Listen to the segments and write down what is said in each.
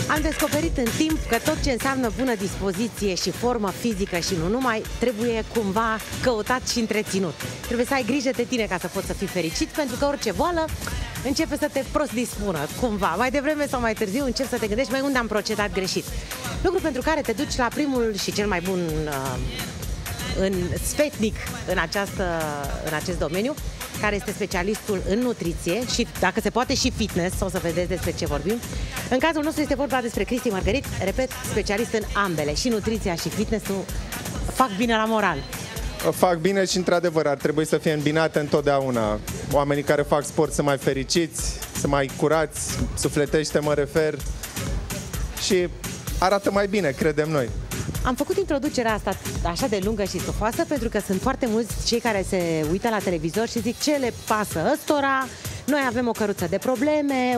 Am descoperit în timp că tot ce înseamnă bună dispoziție și formă fizică și nu numai, trebuie cumva căutat și întreținut. Trebuie să ai grijă de tine ca să poți să fii fericit, pentru că orice boală începe să te prost dispună, cumva. Mai devreme sau mai târziu începi să te gândești, mai unde am procedat greșit. Lucru pentru care te duci la primul și cel mai bun sfetnic în acest domeniu, care este specialistul în nutriție și, dacă se poate, și fitness. O să vedeți despre ce vorbim. În cazul nostru este vorba despre Cristi Mărgărit, repet, specialist în ambele, și nutriția și fitness-ul fac bine la moral. Fac bine și, într-adevăr, ar trebui să fie îmbinate întotdeauna. Oamenii care fac sport sunt mai fericiți, sunt mai curați, sufletește mă refer, și arată mai bine, credem noi. Am făcut introducerea asta așa de lungă și stufoasă pentru că sunt foarte mulți cei care se uită la televizor și zic: ce le pasă ăstora? Noi avem o căruță de probleme,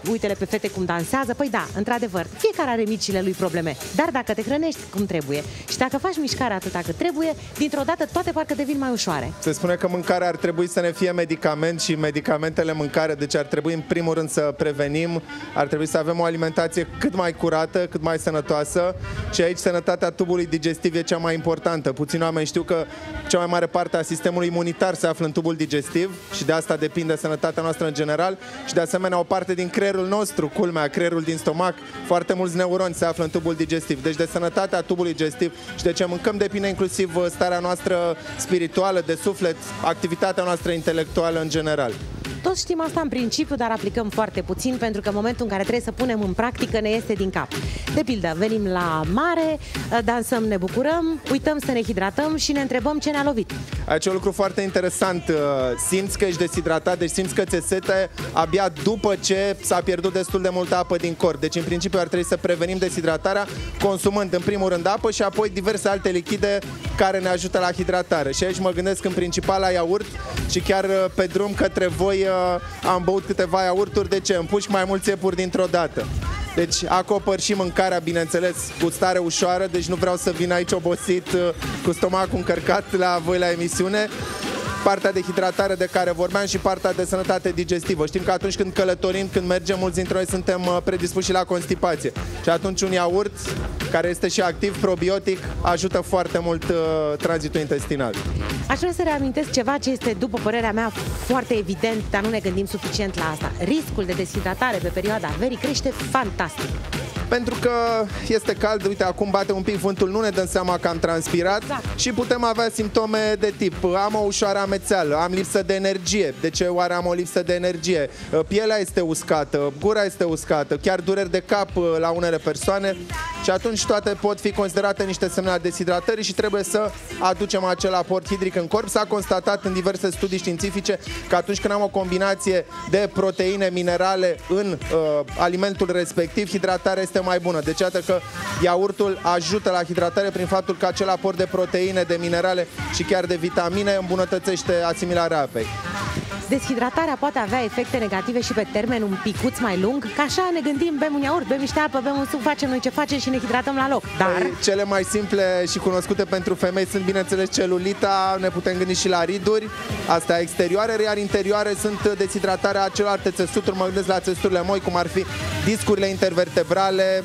uite-le pe fete cum dansează. Păi da, într-adevăr, fiecare are micile lui probleme. Dar dacă te hrănești cum trebuie și dacă faci mișcare atâta cât trebuie, dintr-o dată toate parcă devin mai ușoare. Se spune că mâncarea ar trebui să ne fie medicament și medicamentele mâncare. Deci ar trebui în primul rând să prevenim, ar trebui să avem o alimentație cât mai curată, cât mai sănătoasă. Și aici sănătatea tubului digestiv e cea mai importantă. Puțini oameni știu că cea mai mare parte a sistemului imunitar se află în tubul digestiv și de asta depinde sănătatea noastră în general, și de asemenea o parte din creierul nostru, culmea, creierul din stomac, foarte mulți neuroni se află în tubul digestiv. Deci de sănătatea tubului digestiv și de ce mâncăm depinde inclusiv starea noastră spirituală, de suflet, activitatea noastră intelectuală în general. Toți știm asta în principiu, dar aplicăm foarte puțin, pentru că în momentul în care trebuie să punem în practică ne iese din cap. De pildă, venim la mare, dansăm, ne bucurăm, uităm să ne hidratăm și ne întrebăm ce ne-a lovit. Aici e un lucru foarte interesant. Simți că ești deshidratat, deci simți că ți-e sete abia după ce s-a pierdut destul de multă apă din corp. Deci în principiu ar trebui să prevenim deshidratarea consumând în primul rând apă și apoi diverse alte lichide care ne ajută la hidratare. Și aici mă gândesc în principal la iaurt și chiar pe drum către voi am băut câteva iaurturi. De ce? Împușc mai mulți iepuri dintr-o dată. Deci acopăr și mâncarea, bineînțeles, cu stare ușoară, deci nu vreau să vin aici obosit cu stomacul încărcat la voi la emisiune. Partea de hidratare de care vorbeam și partea de sănătate digestivă. Știm că atunci când călătorim, când mergem, mulți dintre noi suntem predispuși la constipație. Și atunci un iaurt, care este și activ, probiotic, ajută foarte mult tranzitul intestinal. Aș vrea să reamintesc ceva ce este, după părerea mea, foarte evident, dar nu ne gândim suficient la asta. Riscul de deshidratare pe perioada verii crește fantastic. Pentru că este cald, uite, acum bate un pic vântul, nu ne dăm seama că am transpirat, exact. Și putem avea simptome de tip: am o ușoară amețeală, am lipsă de energie. De ce oare am o lipsă de energie? Pielea este uscată, gura este uscată, chiar dureri de cap la unele persoane. Și atunci toate pot fi considerate niște semne ale deshidratării și trebuie să aducem acel aport hidric în corp. S-a constatat în diverse studii științifice că atunci când am o combinație de proteine, minerale în alimentul respectiv, hidratarea este mai bună. Deci iată că iaurtul ajută la hidratare prin faptul că acel aport de proteine, de minerale și chiar de vitamine îmbunătățește asimilarea apei. Deshidratarea poate avea efecte negative și pe termen un picuț mai lung, că așa ne gândim: bem un iaurt, bem niște apă, bem un suc, facem noi ce facem și ne hidratăm la loc. Dar cele mai simple și cunoscute pentru femei sunt, bineînțeles, celulita, ne putem gândi și la riduri, astea exterioare, iar interioare sunt deshidratarea celorlalte țesuturi. Mă gândesc la țesuturile moi, cum ar fi discurile intervertebrale,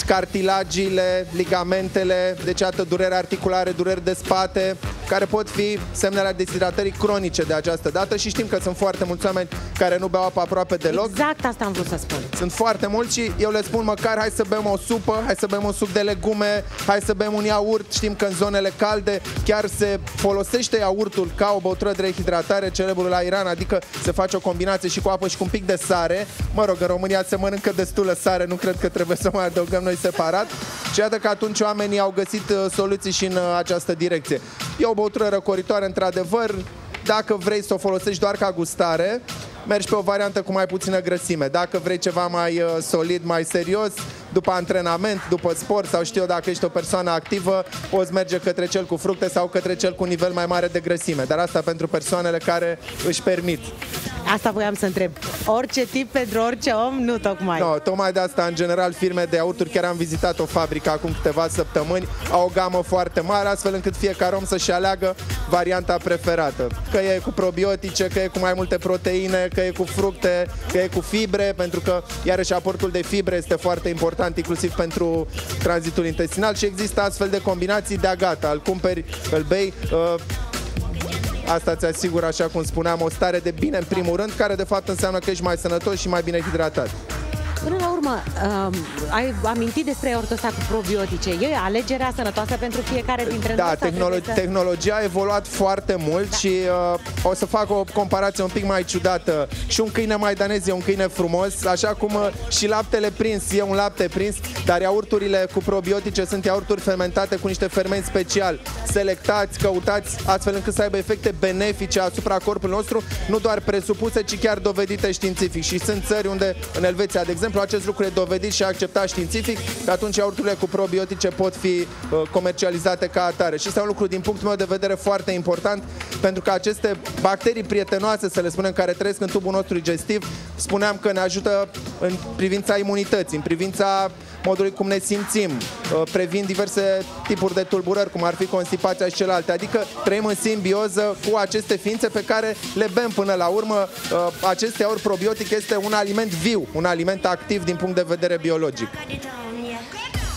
cartilagile, ligamentele, deci iată dureri articulare, dureri de spate, care pot fi semnele deshidratării cronice de această dată. Și știm că sunt foarte mulți oameni care nu beau apă aproape deloc. Exact asta am vrut să spun. Sunt foarte mulți și eu le spun măcar hai să bem o supă, hai să bem un suc de legume, hai să bem un iaurt. Știm că în zonele calde chiar se folosește iaurtul ca o băutură de rehidratare, celebrul la Iran, adică se face o combinație și cu apă și cu un pic de sare. Mă rog, în România se mănâncă destulă sare, nu cred că trebuie să mai adăugăm noi separat. Și iată că atunci oamenii au găsit soluții și în această direcție. E o băutură răcoritoare, într-adevăr. Dacă vrei să o folosești doar ca gustare, mergi pe o variantă cu mai puțină grăsime. Dacă vrei ceva mai solid, mai serios, după antrenament, după sport sau știu eu, dacă ești o persoană activă, poți merge către cel cu fructe sau către cel cu un nivel mai mare de grăsime. Dar asta pentru persoanele care își permit. Asta voiam să întreb. Orice tip pentru orice om? Nu tocmai. No, tocmai de asta, în general, firme de iaurturi, chiar am vizitat o fabrică acum câteva săptămâni, au o gamă foarte mare, astfel încât fiecare om să-și aleagă varianta preferată. Că e cu probiotice, că e cu mai multe proteine, că e cu fructe, că e cu fibre, pentru că, iarăși, aportul de fibre este foarte important, inclusiv pentru tranzitul intestinal și există astfel de combinații de-a gata. Îl cumperi, îl bei, asta îți asigură, așa cum spuneam, o stare de bine în primul rând, care de fapt înseamnă că ești mai sănătos și mai bine hidratat. Până la urmă, ai amintit despre iaurtul ăsta cu probiotice. E alegerea sănătoasă pentru fiecare dintre noi? Da, tehnologia a evoluat foarte mult și o să fac o comparație un pic mai ciudată. Și un câine maidanez e un câine frumos, așa cum și laptele prins e un lapte prins, dar iaurturile cu probiotice sunt iaurturi fermentate cu niște fermenti special, selectați, căutați, astfel încât să aibă efecte benefice asupra corpului nostru, nu doar presupuse, ci chiar dovedite științific. Și sunt țări unde, în Elveția, de exemplu, acest lucru e dovedit și acceptat științific, că atunci iaurturile cu probiotice pot fi comercializate ca atare. Și este un lucru, din punctul meu de vedere, foarte important, pentru că aceste bacterii prietenoase, să le spunem, care trăiesc în tubul nostru digestiv, spuneam că ne ajută în privința imunității, în privința modului cum ne simțim, previn diverse tipuri de tulburări, cum ar fi constipația și celelalte. Adică trăim în simbioză cu aceste ființe pe care le bem până la urmă. Acest iaurt probiotic este un aliment viu, un aliment activ din punct de vedere biologic.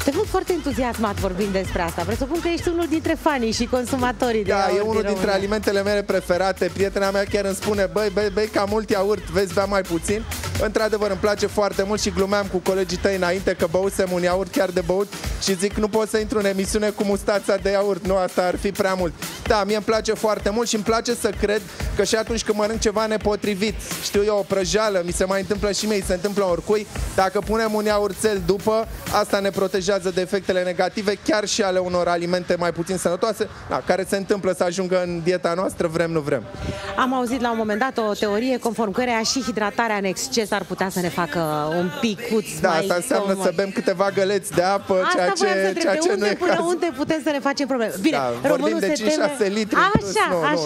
Te văd foarte entuziasmat vorbind despre asta. Presupun că ești unul dintre fanii și consumatorii de iaurt. Da, e unul dintre alimentele mele preferate. Prietena mea chiar îmi spune, băi, bei ca mult iaurt, vezi, bea mai puțin. Într-adevăr, îmi place foarte mult și glumeam cu colegii tăi înainte că băusem un iaurt chiar de băut și zic, nu pot să intru în emisiune cu mustața de iaurt, nu, asta ar fi prea mult. Da, mie îmi place foarte mult și îmi place să cred că și atunci când mănânc ceva nepotrivit, știu eu, o prăjeală, mi se mai întâmplă și mie, se întâmplă oricui, dacă punem un iaurțel după, asta ne protejează de efectele negative, chiar și ale unor alimente mai puțin sănătoase, da, care se întâmplă să ajungă în dieta noastră, vrem, nu vrem. Am auzit la un moment dat o teorie conform căreia și hidratarea în exces ar putea să ne facă un picuț da, mai asta înseamnă să bem câteva găleți de apă, asta ceea ce nu e cazul. Unde putem să ne facem probleme? Bine, da, vorbim de 5-6 litri plus,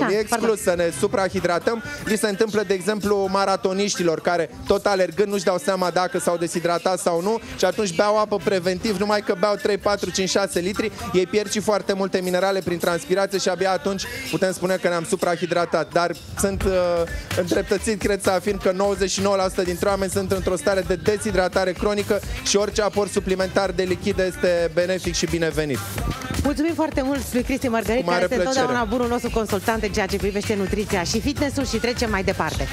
nu, e exclus să ne suprahidratăm. Li se întâmplă, de exemplu, maratoniștilor care tot alergând nu-și dau seama dacă s-au deshidratat sau nu și atunci beau apă preventiv, numai că beau 3, 4, 5, 6 litri, ei pierd și foarte multe minerale prin transpirație și abia atunci putem spune că ne-am suprahidratat. Dar sunt îndreptățit, cred să afirm că 99% dintre oameni sunt într-o stare de deshidratare cronică și orice aport suplimentar de lichide este benefic și binevenit. Mulțumim foarte mult lui Cristi Mărgărit, care este întotdeauna bunul nostru consultant în ceea ce privește nutriția și fitness-ul și trecem mai departe.